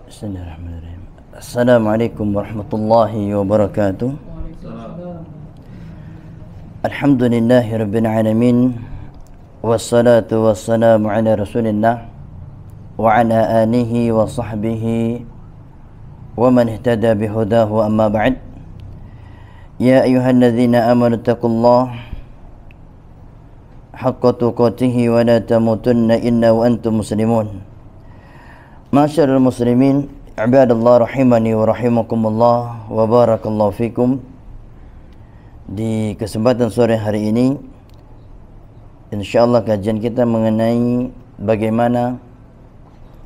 Bismillahirrahmanirrahim. Assalamualaikum warahmatullahi wabarakatuh. Alhamdulillahi rabbil alamin. Wassalatu wassalamu ala rasulillah wa ala alihi wa sahbihi wa man ihtada bihudahu, amma ba'd. Ya ayyuhalladzina amanu taqullaha haqqa tuqatih wa la tamutunna illa wa antum muslimun. Masyarul muslimin, ibadallah rahimani wa rahimakumullah wa barakallahu fikum. Di kesempatan sore hari ini, insyaallah kajian kita mengenai bagaimana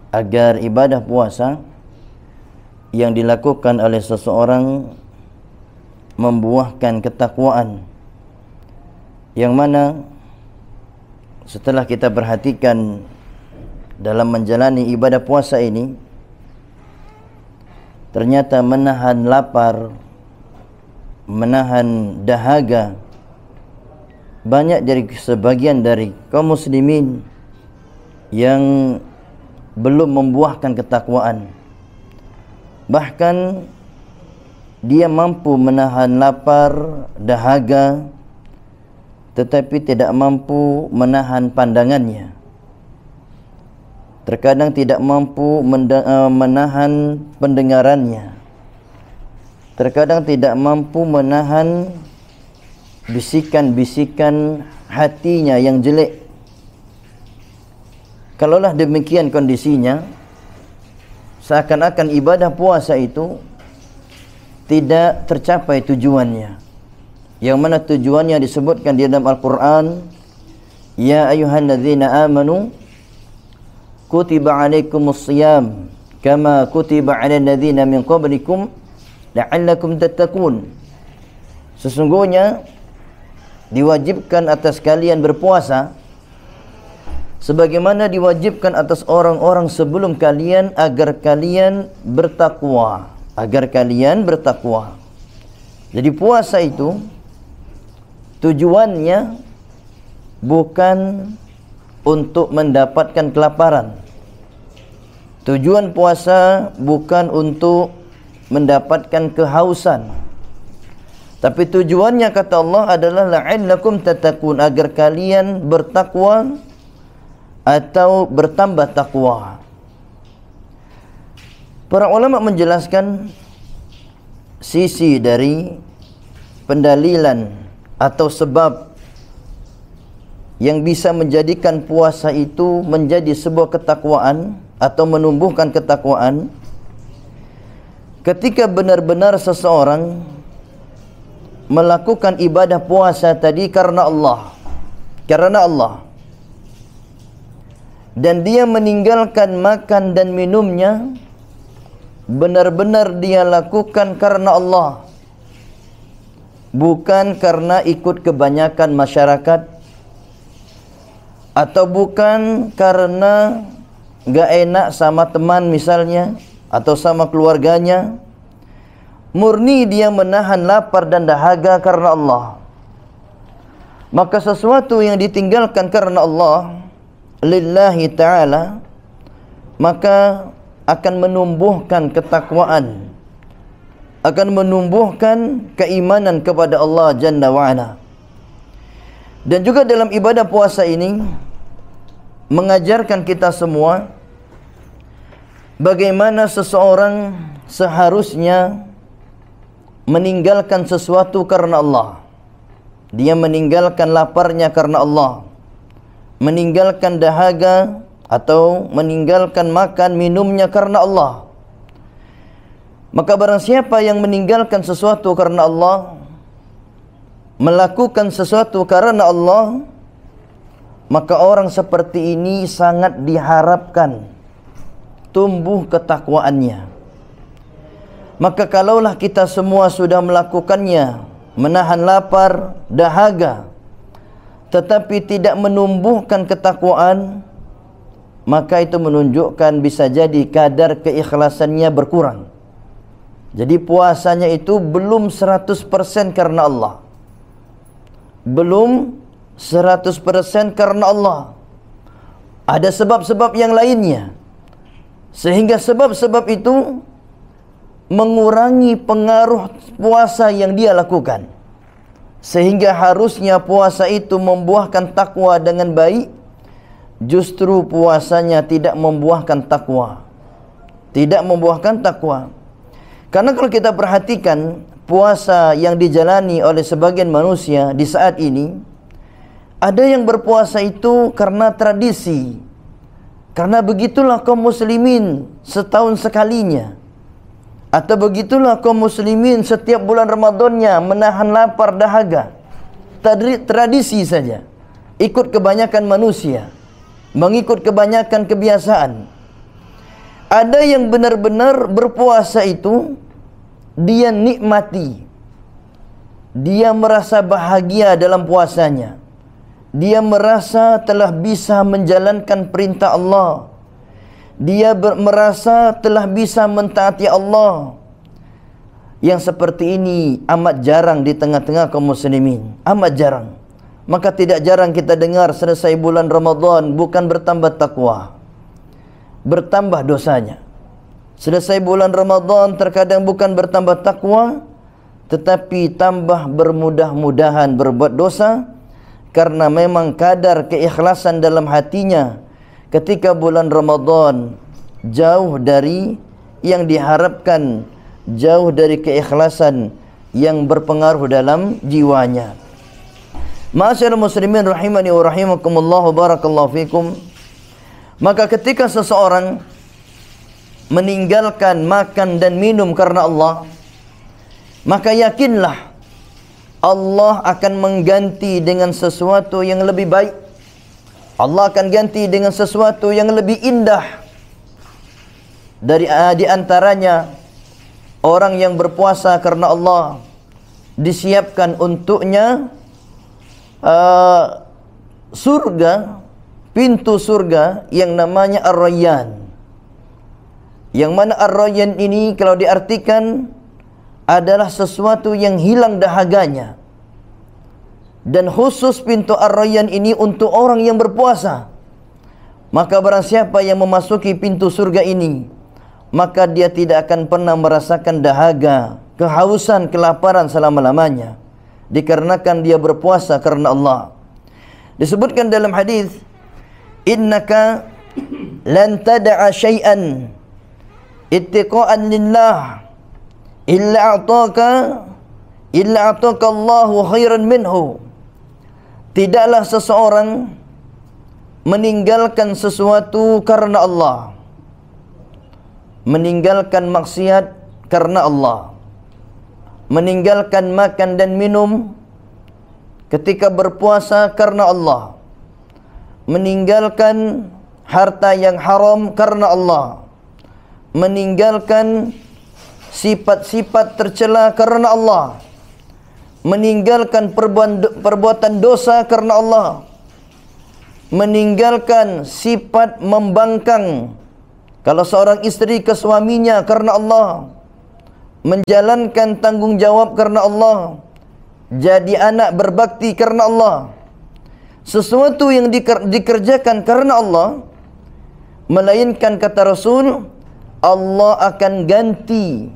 agar ibadah puasa yang dilakukan oleh seseorang membuahkan ketakwaan, yang mana setelah kita perhatikan dalam menjalani ibadah puasa ini, ternyata menahan lapar, menahan dahaga banyak dari sebagian dari kaum muslimin yang belum membuahkan ketakwaan. Bahkan dia mampu menahan lapar, dahaga, tetapi tidak mampu menahan pandangannya. Terkadang tidak mampu menahan pendengarannya. Terkadang tidak mampu menahan bisikan-bisikan hatinya yang jelek. Kalaulah demikian kondisinya, seakan-akan ibadah puasa itu tidak tercapai tujuannya, yang mana tujuannya disebutkan di dalam Al-Quran, ya ayyuhalladzina amanu kutiba alaikumus siyam kama kutiba alal ladzina min qablikum la'allakum tattaqun. Sesungguhnya diwajibkan atas kalian berpuasa sebagaimana diwajibkan atas orang-orang sebelum kalian agar kalian bertakwa, Jadi puasa itu tujuannya bukan untuk mendapatkan kelaparan. Tujuan puasa bukan untuk mendapatkan kehausan, tapi tujuannya, kata Allah, adalah la'allakum tattaqun, agar kalian bertakwa atau bertambah takwa. Para ulama menjelaskan sisi dari pendalilan atau sebab yang bisa menjadikan puasa itu menjadi sebuah ketakwaan atau menumbuhkan ketakwaan. Ketika benar-benar seseorang melakukan ibadah puasa tadi karena Allah, dan dia meninggalkan makan dan minumnya, benar-benar dia lakukan karena Allah, bukan karena ikut kebanyakan masyarakat, atau bukan karena gak enak sama teman misalnya, atau sama keluarganya. Murni dia menahan lapar dan dahaga karena Allah. Maka sesuatu yang ditinggalkan karena Allah, lillahi ta'ala, maka akan menumbuhkan ketakwaan, akan menumbuhkan keimanan kepada Allah Jalla wa'ala. Dan juga dalam ibadah puasa ini mengajarkan kita semua bagaimana seseorang seharusnya meninggalkan sesuatu karena Allah. Dia meninggalkan laparnya karena Allah, meninggalkan dahaga atau meninggalkan makan minumnya karena Allah. Maka barang siapa yang meninggalkan sesuatu karena Allah, melakukan sesuatu karena Allah, maka orang seperti ini sangat diharapkan tumbuh ketakwaannya. Maka kalaulah kita semua sudah melakukannya, menahan lapar, dahaga, tetapi tidak menumbuhkan ketakwaan, maka itu menunjukkan bisa jadi kadar keikhlasannya berkurang. Jadi puasanya itu belum 100% karena Allah, belum 100% karena Allah. Ada sebab-sebab yang lainnya. Sehingga sebab-sebab itu mengurangi pengaruh puasa yang dia lakukan. Sehingga harusnya puasa itu membuahkan takwa dengan baik, justru puasanya tidak membuahkan takwa. Tidak membuahkan takwa. Karena kalau kita perhatikan puasa yang dijalani oleh sebagian manusia di saat ini, ada yang berpuasa itu karena tradisi, karena begitulah kaum muslimin setahun sekalinya, atau begitulah kaum muslimin setiap bulan Ramadannya menahan lapar dahaga. Tradisi saja, ikut kebanyakan manusia, mengikut kebanyakan kebiasaan. Ada yang benar-benar berpuasa itu dia nikmati, dia merasa bahagia dalam puasanya, dia merasa telah bisa menjalankan perintah Allah, dia merasa telah bisa mentaati Allah. Yang seperti ini amat jarang di tengah-tengah kaum muslimin, amat jarang. Maka tidak jarang kita dengar selesai bulan Ramadan bukan bertambah takwa, bertambah dosanya. Selesai bulan Ramadan terkadang bukan bertambah takwa, tetapi tambah bermudah-mudahan berbuat dosa, karena memang kadar keikhlasan dalam hatinya ketika bulan Ramadan jauh dari yang diharapkan, jauh dari keikhlasan yang berpengaruh dalam jiwanya. Ma'asyiral muslimin rahimani wa rahimakumullah wa barakallahu fikum. Maka ketika seseorang meninggalkan makan dan minum karena Allah, maka yakinlah Allah akan mengganti dengan sesuatu yang lebih baik. Allah akan ganti dengan sesuatu yang lebih indah. Di antaranya orang yang berpuasa karena Allah, disiapkan untuknya surga, pintu surga yang namanya Ar-Rayyan. Yang mana Ar-Rayyan ini kalau diartikan adalah sesuatu yang hilang dahaganya. Dan khusus pintu Ar-Rayyan ini untuk orang yang berpuasa. Maka barang siapa yang memasuki pintu surga ini, maka dia tidak akan pernah merasakan dahaga, kehausan, kelaparan selama-lamanya, dikarenakan dia berpuasa karena Allah. Disebutkan dalam hadis, innaka lan tad'a syai'an ittiqa'an lillah illa a'taka Allahu khairan minhu. Tidaklah seseorang meninggalkan sesuatu karena Allah, meninggalkan maksiat karena Allah, meninggalkan makan dan minum ketika berpuasa karena Allah, meninggalkan harta yang haram karena Allah, meninggalkan sifat-sifat tercela karena Allah, meninggalkan perbuatan dosa karena Allah, meninggalkan sifat membangkang kalau seorang istri ke suaminya karena Allah, menjalankan tanggungjawab karena Allah, jadi anak berbakti karena Allah. Sesuatu yang dikerjakan karena Allah, melainkan kata Rasul, Allah akan ganti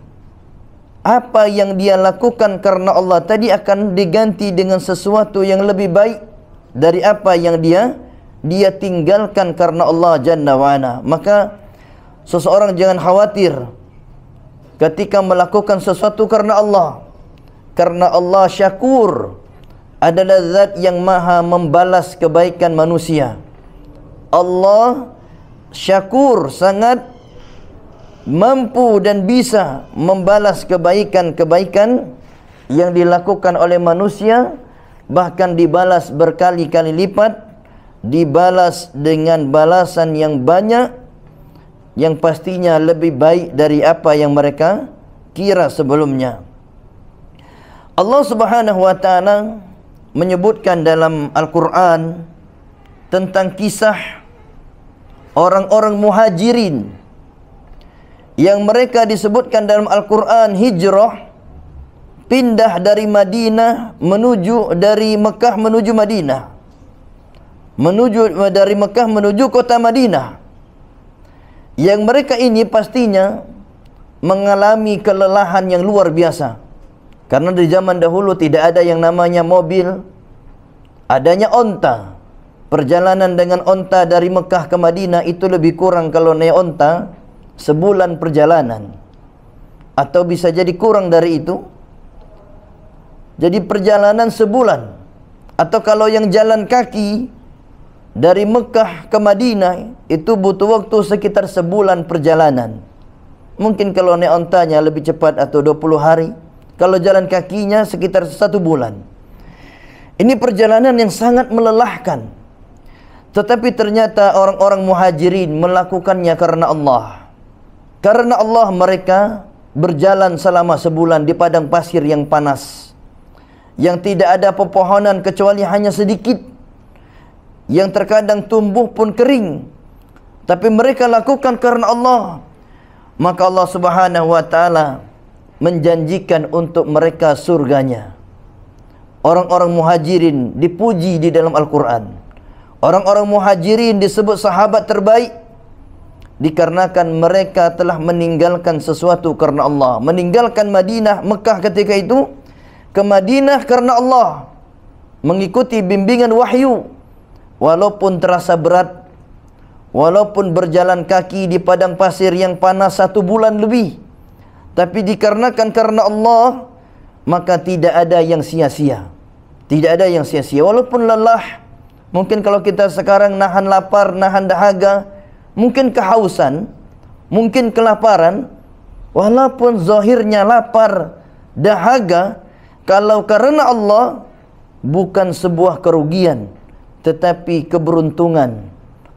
apa yang dia lakukan karena Allah tadi akan diganti dengan sesuatu yang lebih baik dari apa yang dia tinggalkan karena Allah Jalla wa'ala. Maka seseorang jangan khawatir ketika melakukan sesuatu karena Allah. Karena Allah Syakur adalah zat yang maha membalas kebaikan manusia. Allah Syakur, sangat mampu dan bisa membalas kebaikan-kebaikan yang dilakukan oleh manusia, bahkan dibalas berkali-kali lipat, dibalas dengan balasan yang banyak, yang pastinya lebih baik dari apa yang mereka kira sebelumnya. Allah Subhanahu wa ta'ala menyebutkan dalam Al-Quran tentang kisah orang-orang muhajirin yang mereka disebutkan dalam Al-Quran hijrah, pindah dari Madinah dari Mekah menuju Madinah, dari Mekah menuju kota Madinah. Yang mereka ini pastinya mengalami kelelahan yang luar biasa. Karena di zaman dahulu tidak ada yang namanya mobil, adanya onta. Perjalanan dengan onta dari Mekah ke Madinah itu lebih kurang kalau naik onta sebulan perjalanan, atau bisa jadi kurang dari itu. Jadi perjalanan sebulan. Atau kalau yang jalan kaki dari Mekah ke Madinah itu butuh waktu sekitar sebulan perjalanan. Mungkin kalau naik ontanya lebih cepat atau 20 hari. Kalau jalan kakinya sekitar 1 bulan. Ini perjalanan yang sangat melelahkan. Tetapi ternyata orang-orang muhajirin melakukannya karena Allah. Karena Allah mereka berjalan selama sebulan di padang pasir yang panas, yang tidak ada pepohonan kecuali hanya sedikit, yang terkadang tumbuh pun kering. Tapi mereka lakukan karena Allah. Maka Allah Subhanahu wa ta'ala menjanjikan untuk mereka surganya. Orang-orang muhajirin dipuji di dalam Al-Quran. Orang-orang muhajirin disebut sahabat terbaik dikarenakan mereka telah meninggalkan sesuatu karena Allah. Meninggalkan Madinah, Mekah ketika itu ke Madinah karena Allah, mengikuti bimbingan wahyu. Walaupun terasa berat, walaupun berjalan kaki di padang pasir yang panas 1 bulan lebih, tapi dikarenakan karena Allah, maka tidak ada yang sia-sia. Tidak ada yang sia-sia. Walaupun lelah, mungkin kalau kita sekarang nahan lapar, nahan dahaga, mungkin kehausan, mungkin kelaparan, walaupun zahirnya lapar, dahaga, kalau karena Allah, bukan sebuah kerugian, tetapi keberuntungan.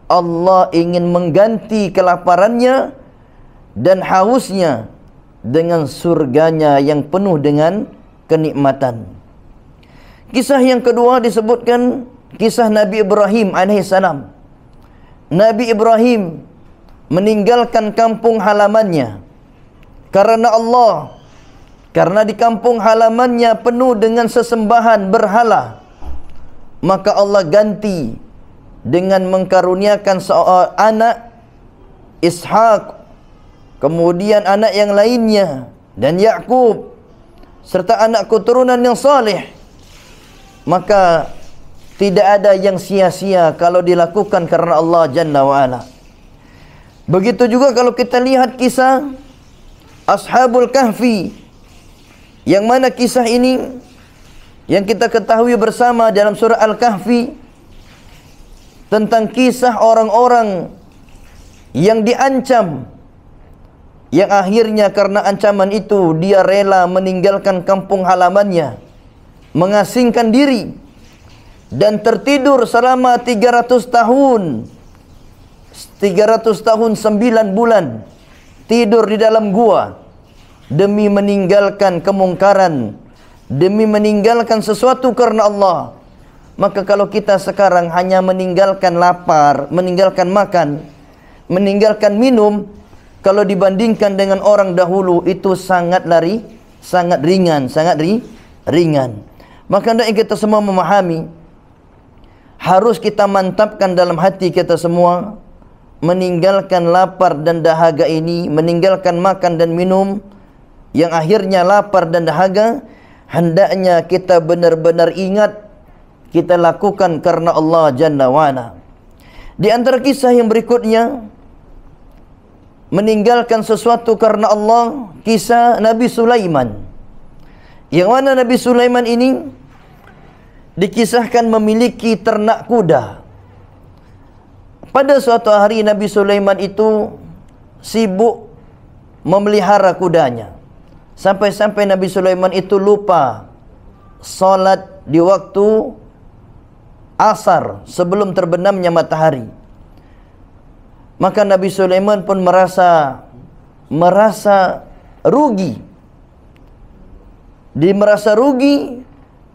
Allah ingin mengganti kelaparannya dan hausnya dengan surganya yang penuh dengan kenikmatan. Kisah yang kedua disebutkan kisah Nabi Ibrahim alaihissalam. Nabi Ibrahim meninggalkan kampung halamannya karena Allah. Karena di kampung halamannya penuh dengan sesembahan berhala, maka Allah ganti dengan mengkaruniakan seorang anak Ishak, kemudian anak yang lainnya, dan Yakub, serta anak keturunan yang saleh. Maka tidak ada yang sia-sia kalau dilakukan karena Allah Jalla wa'ala. Begitu juga kalau kita lihat kisah Ashabul Kahfi, yang mana kisah ini yang kita ketahui bersama dalam surah Al-Kahfi, tentang kisah orang-orang yang diancam, yang akhirnya karena ancaman itu dia rela meninggalkan kampung halamannya, mengasingkan diri, dan tertidur selama 300 tahun 9 bulan tidur di dalam gua demi meninggalkan kemungkaran, demi meninggalkan sesuatu karena Allah. Maka kalau kita sekarang hanya meninggalkan lapar, meninggalkan makan, meninggalkan minum, kalau dibandingkan dengan orang dahulu itu sangat ringan. Maka hendaknya kita semua memahami, harus kita mantapkan dalam hati kita semua, meninggalkan lapar dan dahaga ini, meninggalkan makan dan minum yang akhirnya lapar dan dahaga, hendaknya kita benar-benar ingat kita lakukan karena Allah Jalla wa'ala. Di antara kisah yang berikutnya, meninggalkan sesuatu karena Allah, kisah Nabi Sulaiman. Yang mana Nabi Sulaiman ini dikisahkan memiliki ternak kuda. Pada suatu hari Nabi Sulaiman itu sibuk memelihara kudanya. Sampai-sampai Nabi Sulaiman itu lupa salat di waktu asar sebelum terbenamnya matahari. Maka Nabi Sulaiman pun merasa rugi. Dia merasa rugi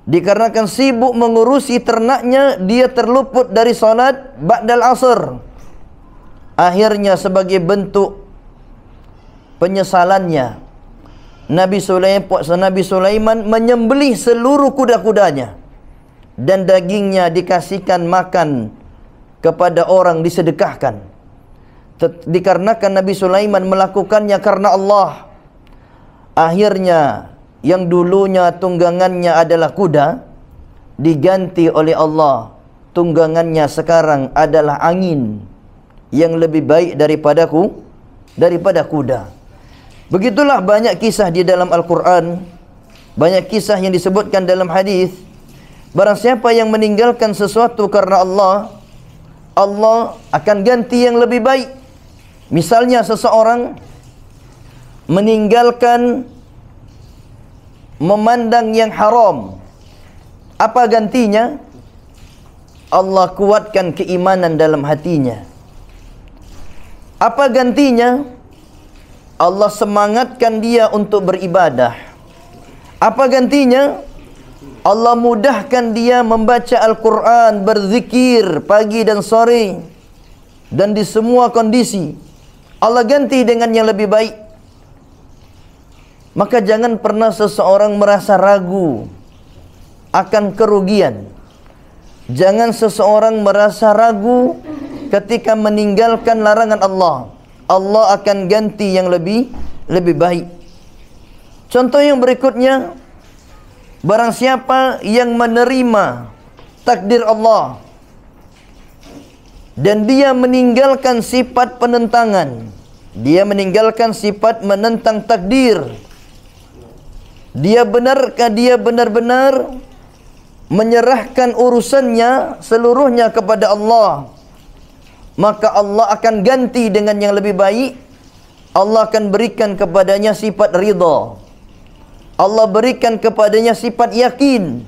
dikarenakan sibuk mengurusi ternaknya, dia terluput dari salat ba'dal asr. Akhirnya sebagai bentuk penyesalannya, Nabi Sulaiman menyembelih seluruh kuda-kudanya dan dagingnya dikasihkan makan kepada orang, disedekahkan. dikarenakan Nabi Sulaiman melakukannya karena Allah, akhirnya yang dulunya tunggangannya adalah kuda diganti oleh Allah, tunggangannya sekarang adalah angin yang lebih baik daripada kuda. Begitulah banyak kisah di dalam Al-Quran, banyak kisah yang disebutkan dalam hadis. Barang siapa yang meninggalkan sesuatu karena Allah, Allah akan ganti yang lebih baik. Misalnya seseorang meninggalkan memandang yang haram, apa gantinya? Allah kuatkan keimanan dalam hatinya. Apa gantinya? Allah semangatkan dia untuk beribadah. Apa gantinya? Allah mudahkan dia membaca Al-Quran, berzikir pagi dan sore, dan di semua kondisi. Allah ganti dengan yang lebih baik. Maka jangan pernah seseorang merasa ragu akan kerugian. Jangan seseorang merasa ragu ketika meninggalkan larangan Allah. Allah akan ganti yang lebih baik. Contoh yang berikutnya, barang siapa yang menerima takdir Allah dan dia meninggalkan sifat penentangan, dia meninggalkan sifat menentang takdir, dia benar-benar menyerahkan urusannya seluruhnya kepada Allah, maka Allah akan ganti dengan yang lebih baik. Allah akan berikan kepadanya sifat ridha. Allah berikan kepadanya sifat yakin.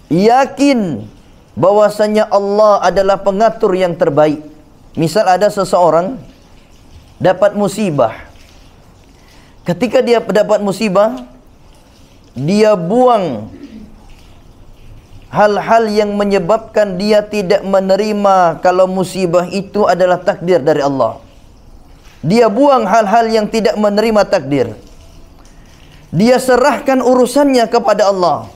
Yakin bahwasanya Allah adalah pengatur yang terbaik. Misal ada seseorang dapat musibah. Ketika dia dapat musibah, dia buang hal-hal yang menyebabkan dia tidak menerima kalau musibah itu adalah takdir dari Allah. Dia buang hal-hal yang tidak menerima takdir. Dia serahkan urusannya kepada Allah.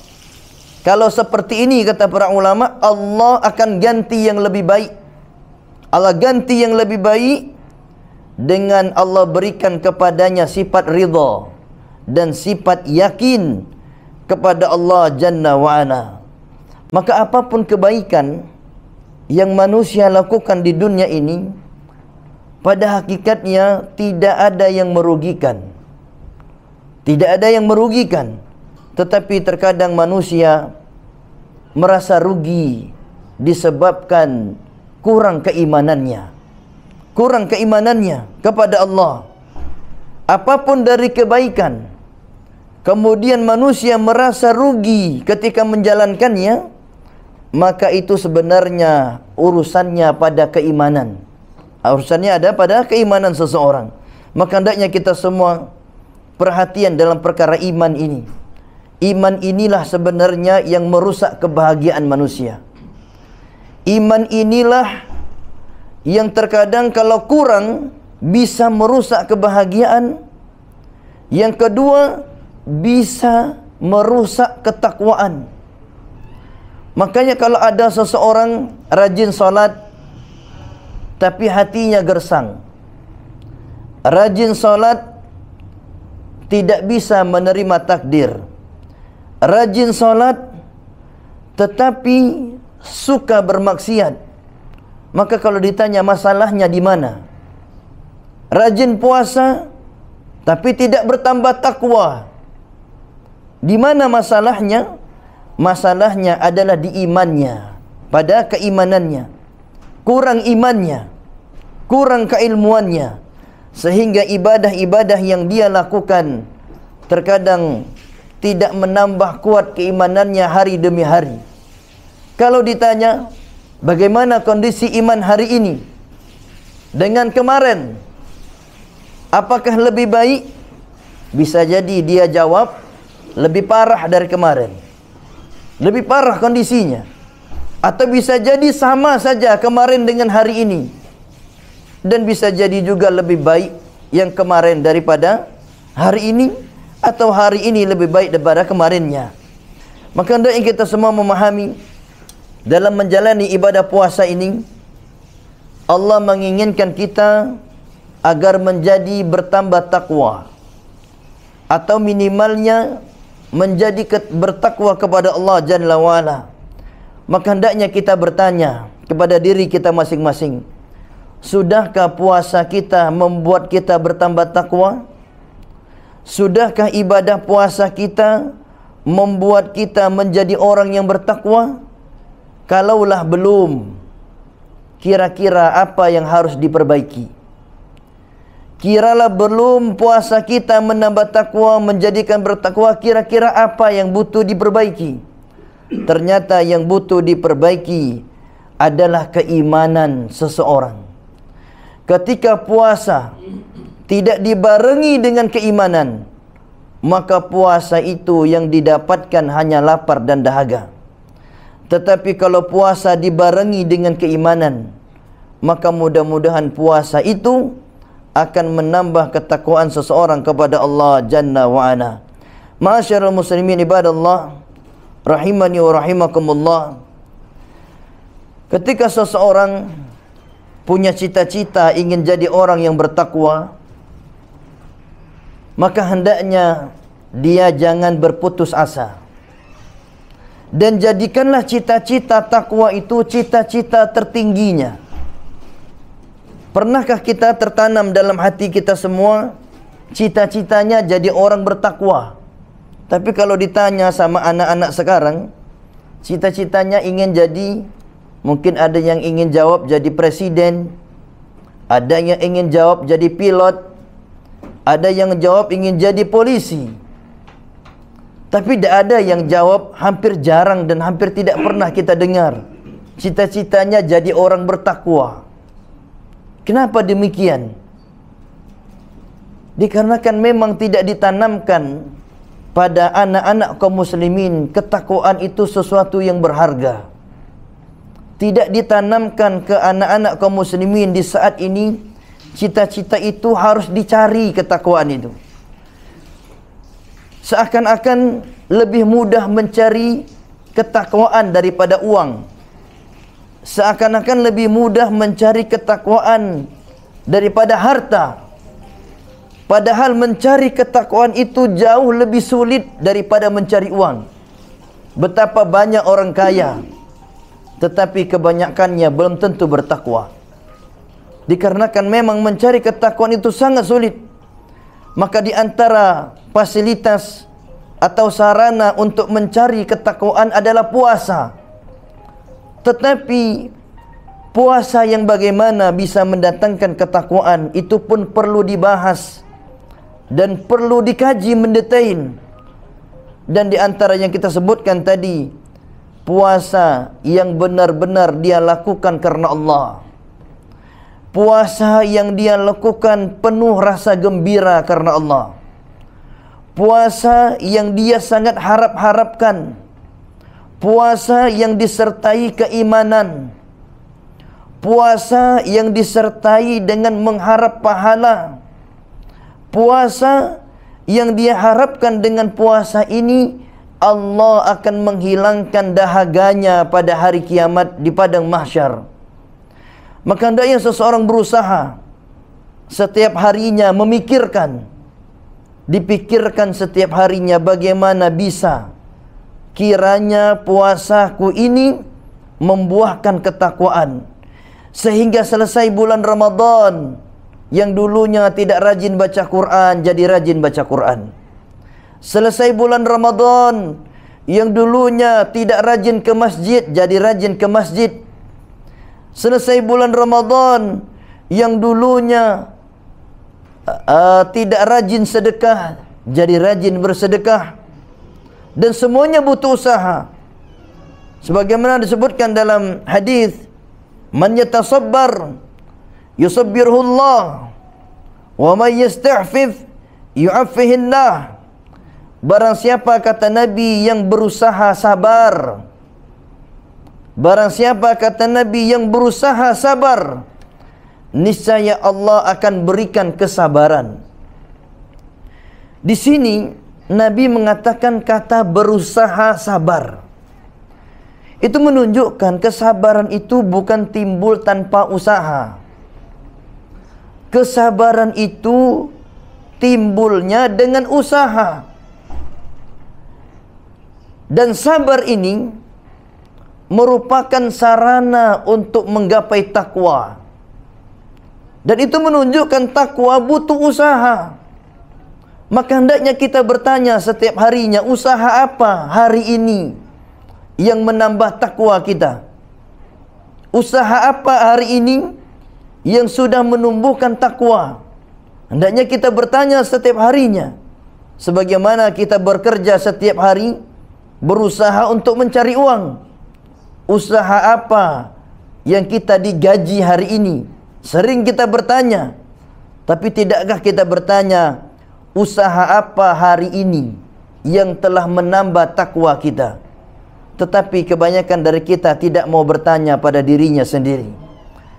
Kalau seperti ini, kata para ulama, Allah akan ganti yang lebih baik. Allah ganti yang lebih baik dengan Allah berikan kepadanya sifat ridha dan sifat yakin kepada Allah Jalla wa'ala. Maka apapun kebaikan yang manusia lakukan di dunia ini, pada hakikatnya tidak ada yang merugikan. Tidak ada yang merugikan. Tetapi terkadang manusia merasa rugi disebabkan kurang keimanannya. Kurang keimanannya kepada Allah. Apapun dari kebaikan, kemudian manusia merasa rugi ketika menjalankannya, maka itu sebenarnya urusannya pada keimanan. Urusannya ada pada keimanan seseorang. Maka hendaknya kita semua perhatian dalam perkara iman ini. Iman inilah sebenarnya yang merusak kebahagiaan manusia. Iman inilah yang terkadang kalau kurang bisa merusak kebahagiaan. Yang kedua, bisa merusak ketakwaan. Makanya kalau ada seseorang rajin salat tapi hatinya gersang, rajin salat tidak bisa menerima takdir, rajin salat tetapi suka bermaksiat, maka kalau ditanya masalahnya di mana? Rajin puasa tapi tidak bertambah takwa, di mana masalahnya? Masalahnya adalah di imannya, pada keimanannya. Kurang imannya, kurang keilmuannya, sehingga ibadah-ibadah yang dia lakukan terkadang tidak menambah kuat keimanannya hari demi hari. Kalau ditanya bagaimana kondisi iman hari ini dengan kemarin, apakah lebih baik? Bisa jadi dia jawab lebih parah dari kemarin, lebih parah kondisinya. Atau bisa jadi sama saja kemarin dengan hari ini, dan bisa jadi juga lebih baik yang kemarin daripada hari ini, atau hari ini lebih baik daripada kemarinnya. Maka hendaknya kita semua memahami dalam menjalani ibadah puasa ini, Allah menginginkan kita agar menjadi bertambah takwa, atau minimalnya menjadi bertakwa kepada Allah Jalla wa'ala. Maka hendaknya kita bertanya kepada diri kita masing-masing, sudahkah puasa kita membuat kita bertambah takwa? Sudahkah ibadah puasa kita membuat kita menjadi orang yang bertakwa? Kalaulah belum, kira-kira apa yang harus diperbaiki? Kiralah belum puasa kita menambah takwa, menjadikan bertakwa, kira-kira apa yang butuh diperbaiki? Ternyata yang butuh diperbaiki adalah keimanan seseorang. Ketika puasa tidak dibarengi dengan keimanan, maka puasa itu yang didapatkan hanya lapar dan dahaga. Tetapi kalau puasa dibarengi dengan keimanan, maka mudah-mudahan puasa itu akan menambah ketakwaan seseorang kepada Allah Jalla wa'ala. Ma'asyiral muslimin ibadallah, rahimani wa rahimakumullah. Ketika seseorang punya cita-cita ingin jadi orang yang bertakwa, maka hendaknya dia jangan berputus asa. Dan jadikanlah cita-cita takwa itu cita-cita tertingginya. Pernahkah kita tertanam dalam hati kita semua cita-citanya jadi orang bertakwa? Tapi kalau ditanya sama anak-anak sekarang, cita-citanya ingin jadi, mungkin ada yang ingin jawab jadi presiden, ada yang ingin jawab jadi pilot, ada yang jawab ingin jadi polisi. Tapi tidak ada yang jawab, hampir jarang dan hampir tidak pernah kita dengar cita-citanya jadi orang bertakwa. Kenapa demikian? Dikarenakan memang tidak ditanamkan pada anak-anak kaum muslimin ketakwaan itu sesuatu yang berharga. Tidak ditanamkan ke anak-anak kaum muslimin di saat ini cita-cita itu harus dicari ketakwaan itu. Seakan-akan lebih mudah mencari ketakwaan daripada uang. Seakan-akan lebih mudah mencari ketakwaan daripada harta. Padahal mencari ketakwaan itu jauh lebih sulit daripada mencari uang. Betapa banyak orang kaya, tetapi kebanyakannya belum tentu bertakwa. Dikarenakan memang mencari ketakwaan itu sangat sulit. Maka di antara fasilitas atau sarana untuk mencari ketakwaan adalah puasa. Tetapi puasa yang bagaimana bisa mendatangkan ketakwaan itu pun perlu dibahas dan perlu dikaji mendetail. Dan di antara yang kita sebutkan tadi, puasa yang benar-benar dia lakukan karena Allah. Puasa yang dia lakukan penuh rasa gembira karena Allah. Puasa yang dia sangat harap-harapkan. Puasa yang disertai keimanan. Puasa yang disertai dengan mengharap pahala. Puasa yang dia harapkan dengan puasa ini, Allah akan menghilangkan dahaganya pada hari kiamat di padang mahsyar. Maka hendaknya seseorang berusaha setiap harinya memikirkan, dipikirkan setiap harinya bagaimana bisa kiranya puasaku ini membuahkan ketakwaan, sehingga selesai bulan Ramadan yang dulunya tidak rajin baca Quran jadi rajin baca Quran. Selesai bulan Ramadan yang dulunya tidak rajin ke masjid jadi rajin ke masjid. Selesai bulan Ramadan yang dulunya tidak rajin sedekah jadi rajin bersedekah. Dan semuanya butuh usaha. Sebagaimana disebutkan dalam hadis, man yatasabbar yusabbirullah wa man yasta'fif yu'affihillah. Barang siapa, kata Nabi, yang berusaha sabar, barang siapa, kata Nabi, yang berusaha sabar, niscaya Allah akan berikan kesabaran. Di sini Nabi mengatakan kata berusaha sabar. Itu menunjukkan kesabaran itu bukan timbul tanpa usaha. Kesabaran itu timbulnya dengan usaha. Dan sabar ini merupakan sarana untuk menggapai takwa. Dan itu menunjukkan takwa butuh usaha. Maka hendaknya kita bertanya setiap harinya, usaha apa hari ini yang menambah takwa kita? Usaha apa hari ini yang sudah menumbuhkan takwa? Hendaknya kita bertanya setiap harinya. Sebagaimana kita bekerja setiap hari, berusaha untuk mencari uang. Usaha apa yang kita digaji hari ini? Sering kita bertanya. Tapi tidakkah kita bertanya, usaha apa hari ini yang telah menambah takwa kita? Tetapi kebanyakan dari kita tidak mau bertanya pada dirinya sendiri.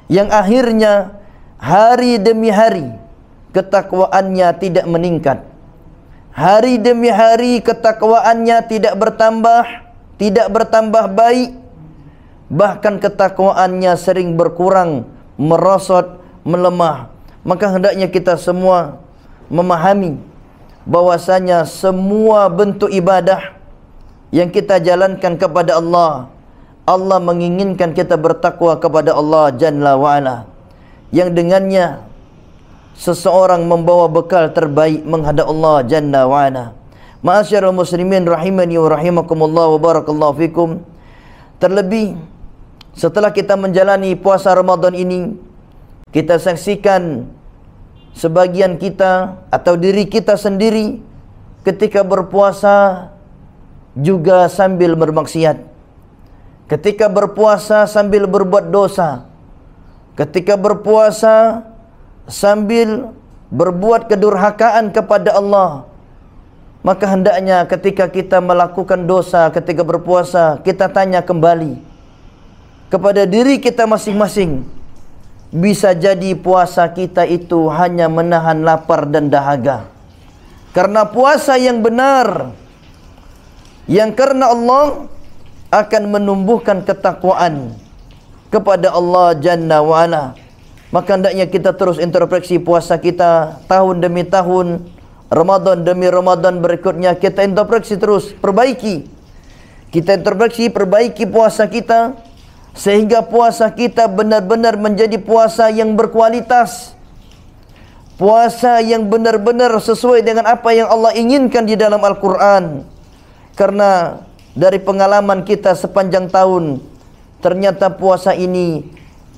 Yang akhirnya hari demi hari ketakwaannya tidak meningkat. Hari demi hari ketakwaannya tidak bertambah baik. Bahkan ketakwaannya sering berkurang, merosot, melemah. Maka hendaknya kita semua memahami bahwasanya semua bentuk ibadah yang kita jalankan kepada Allah, Allah menginginkan kita bertakwa kepada Allah Jalla wa'ala, yang dengannya seseorang membawa bekal terbaik menghadap Allah Jalla wa'ala. Ma'asyarul muslimin rahimani wa rahimakumullah wa barakallahu fikum. Terlebih setelah kita menjalani puasa Ramadan ini, kita saksikan sebagian kita atau diri kita sendiri ketika berpuasa juga sambil bermaksiat. Ketika berpuasa sambil berbuat dosa. Ketika berpuasa sambil berbuat kedurhakaan kepada Allah. Maka hendaknya ketika kita melakukan dosa ketika berpuasa, kita tanya kembali kepada diri kita masing-masing. Bisa jadi puasa kita itu hanya menahan lapar dan dahaga. Karena puasa yang benar, yang karena Allah, akan menumbuhkan ketakwaan kepada Allah Jalla wa'ala. Maka hendaknya kita terus introspeksi puasa kita tahun demi tahun, Ramadan demi Ramadan berikutnya. Kita introspeksi terus, perbaiki. Kita introspeksi, perbaiki puasa kita, sehingga puasa kita benar-benar menjadi puasa yang berkualitas. Puasa yang benar-benar sesuai dengan apa yang Allah inginkan di dalam Al-Quran. Karena dari pengalaman kita sepanjang tahun, ternyata puasa ini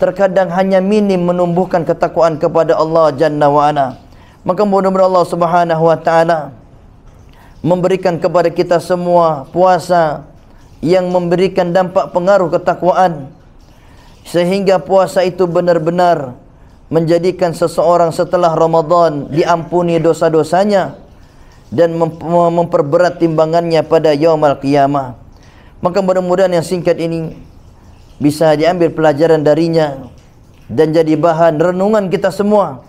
terkadang hanya minim menumbuhkan ketakwaan kepada Allah Jalla wa'ala. Maka mudah-mudahan Allah Subhanahu wa ta'ala memberikan kepada kita semua puasa yang memberikan dampak pengaruh ketakwaan, sehingga puasa itu benar-benar menjadikan seseorang setelah Ramadan diampuni dosa-dosanya dan memperberat timbangannya pada yaumul qiyamah. Maka mudah-mudahan yang singkat ini bisa diambil pelajaran darinya dan jadi bahan renungan kita semua.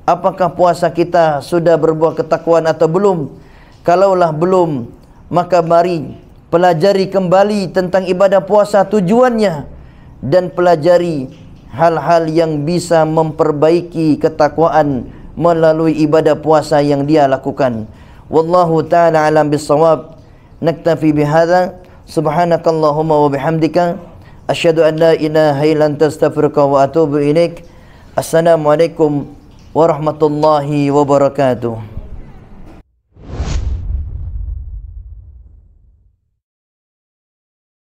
Apakah puasa kita sudah berbuah ketakwaan atau belum? Kalaulah belum, maka mari pelajari kembali tentang ibadah puasa, tujuannya, dan pelajari hal-hal yang bisa memperbaiki ketakwaan melalui ibadah puasa yang dia lakukan. Wallahu ta'ala alam bisawab. Naktafi bihadza. Subhanakallahumma wa bihamdika asyhadu an la ilaha illa anta astaghfiruka wa atubu ilaik. Assalamualaikum warahmatullahi wabarakatuh.